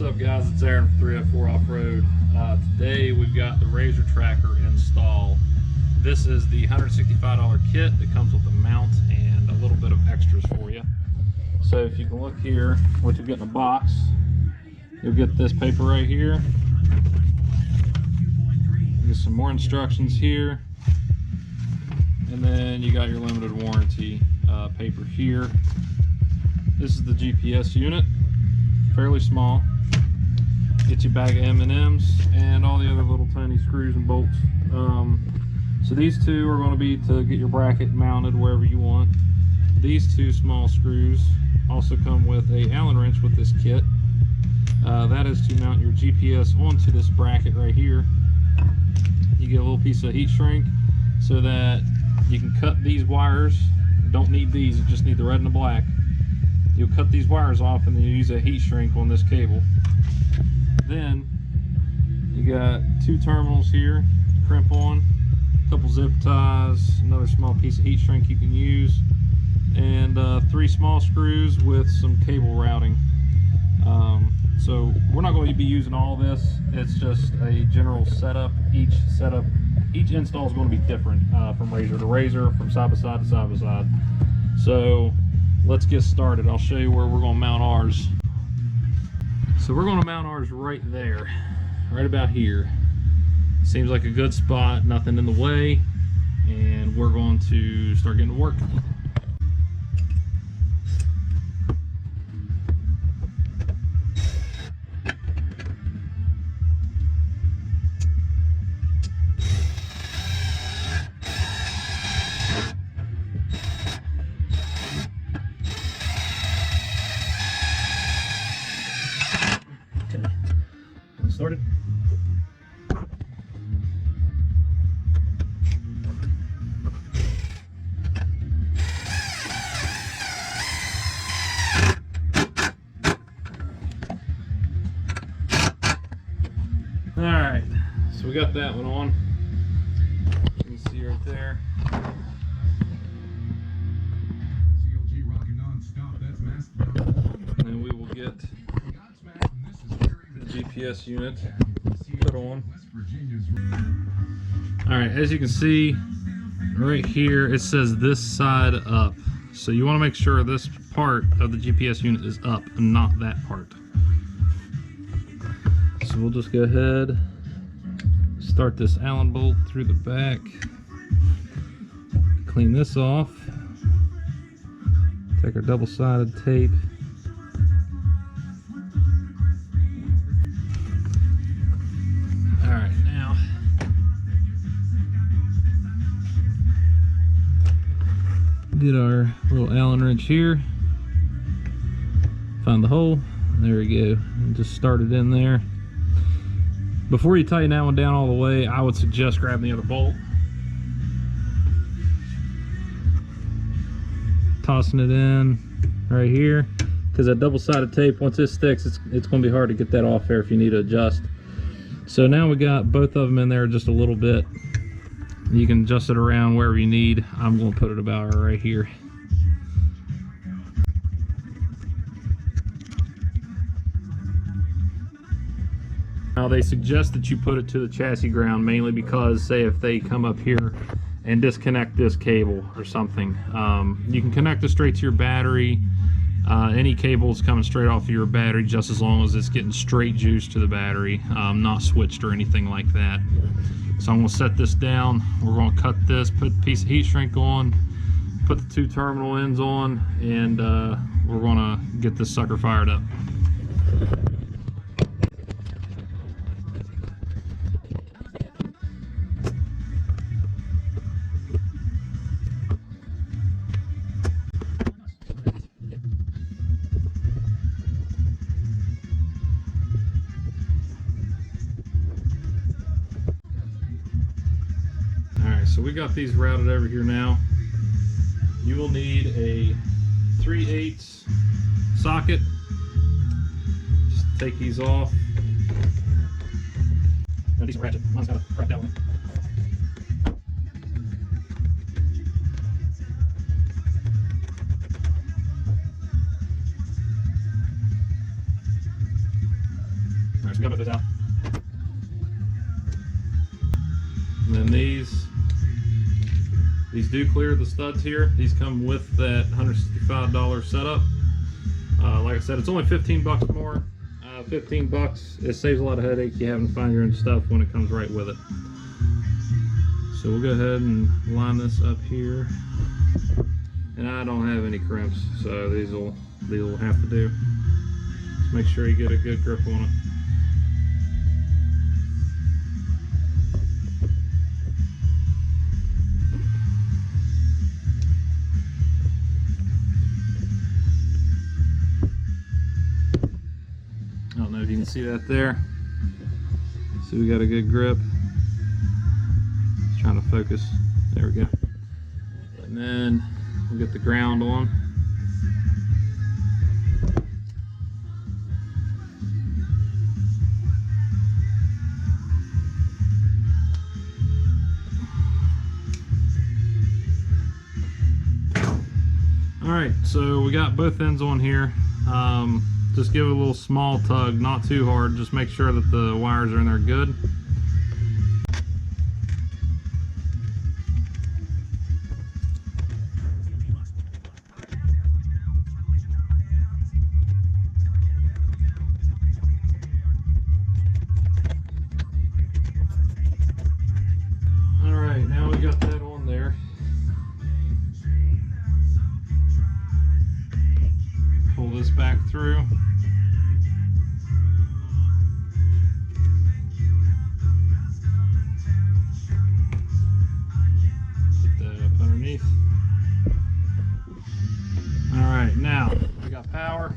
up, guys? It's Aaron from 304 Off-Road. Today we've got the RZR Tracker Install. This is the $165 kit that comes with a mount and a little bit of extras for you. So if you can look here, what you get in a box, you'll get this paper right here. You get some more instructions here, and then you got your limited warranty paper here. This is the GPS unit, fairly small. Get you a bag of M&Ms and all the other little tiny screws and bolts. So these two are going to be to get your bracket mounted wherever you want. These two small screws also come with a Allen wrench with this kit. That is to mount your GPS onto this bracket right here. You get a little piece of heat shrink so that you can cut these wires. You don't need these, you just need the red and the black. You'll cut these wires off and then you use a heat shrink on this cable. Then you got two terminals here to crimp on, a couple zip ties, another small piece of heat shrink you can use, and three small screws with some cable routing. So we're not going to be using all this. It's just a general setup. Each install is going to be different from RZR to RZR, from side by side to side by side. So let's get started. I'll show you where we're going to mount ours. So we're going to mount ours right there, right about here. Seems like a good spot, nothing in the way, and we're going to start getting to work. Started. All right, so we got that one on. You can see right there. And then we will get GPS unit put on. All right, as you can see right here, it says this side up. So you want to make sure this part of the GPS unit is up and not that part. So we'll just go ahead, start this Allen bolt through the back, clean this off, take our double-sided tape, get our little Allen wrench here, find the hole, there we go, and just start it in there. Before you tighten that one down all the way, I would suggest grabbing the other bolt, tossing it in right here, because that double-sided tape, once it sticks, it's going to be hard to get that off there if you need to adjust. So now we got both of them in there just a little bit. You can adjust it around wherever you need. I'm going to put it about right here. Now they suggest that you put it to the chassis ground, mainly because, say if they come up here and disconnect this cable or something, you can connect it straight to your battery. Any cables coming straight off of your battery, just as long as it's getting straight juice to the battery, not switched or anything like that. So I'm going to set this down. We're going to cut this, put a piece of heat shrink on, put the two terminal ends on, and we're going to get this sucker fired up. So we got these routed over here now. You will need a 3/8 socket. Just take these off. A decent ratchet. Mine's got a cracked out one. Alright, so we got both those out. And then these do clear the studs here. These come with that $165 setup. Like I said, it's only 15 bucks more. 15 bucks, it saves a lot of headache you having to find your own stuff when it comes right with it. So we'll go ahead and line this up here. And I don't have any crimps, so these will have to do. Just make sure you get a good grip on it. I don't know if you can see that there. So we got a good grip. Just trying to focus. There we go. And then we'll get the ground on. Alright, so we got both ends on here. Just give it a little small tug, not too hard. Just make sure that the wires are in there good. Alright, now we got that on there. Pull this back through. Put that up underneath. Alright, now we got power.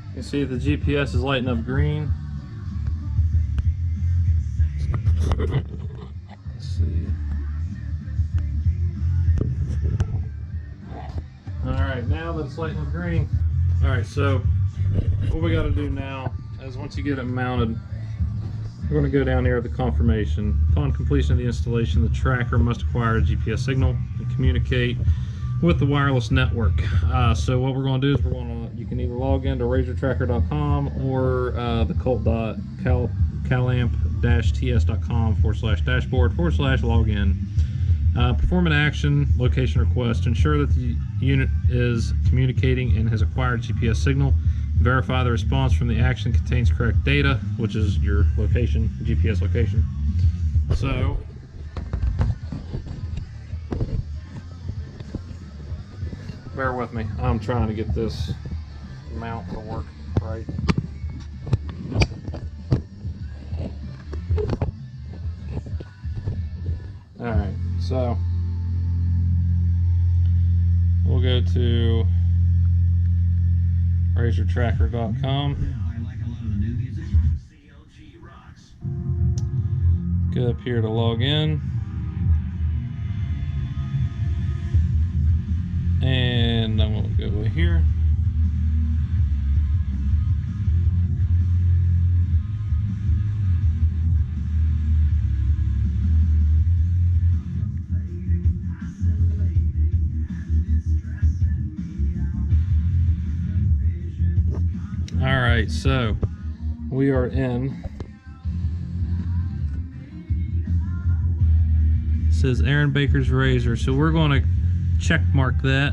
You can see the GPS is lighting up green. Let's see. Alright, now that it's lighting up green. Alright, so what we got to do now is once you get it mounted, we're going to go down here at the confirmation. Upon completion of the installation, the tracker must acquire a GPS signal and communicate with the wireless network. So what we're going to do is you can either log into RZRtracker.com or the cult.calamp-ts.com/dashboard/login. Perform an action, location request, ensure that the unit is communicating and has acquired GPS signal. Verify the response from the action contains correct data, which is your location, GPS location. So, bear with me. I'm trying to get this mount to work right. Alright, so we'll go to RZRtracker.com. Go up here to log in. And I'm going to go here. Alright, so we are in. It says Aaron Baker's razor, so we're going to check mark that.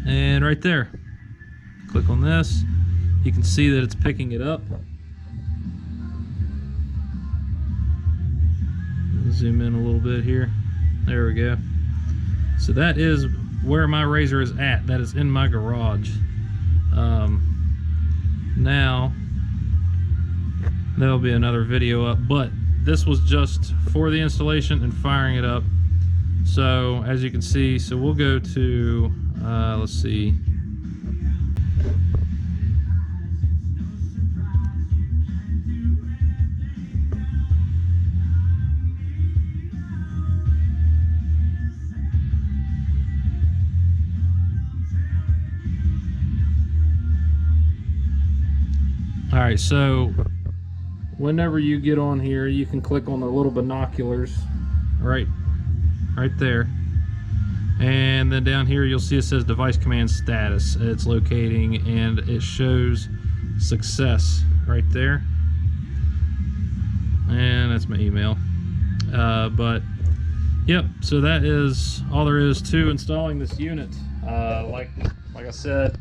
And right there, click on this. You can see that it's picking it up. Zoom in a little bit here. There we go. So that is where my razor is at. That is in my garage. Now there'll be another video up, but this was just for the installation and firing it up. So as you can see, so we'll go to let's see, all right, so whenever you get on here, you can click on the little binoculars right there, And then down here you'll see it says device command status. It's locating and it shows success right there. And that's my email. But yep, so that is all there is to installing this unit. Like I said,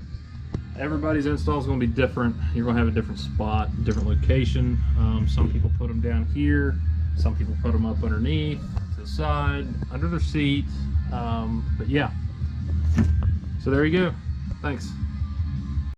everybody's install is going to be different. You're going to have a different spot, different location. Some people put them down here. Some people put them up underneath, to the side, under their seat. But yeah, so there you go. Thanks.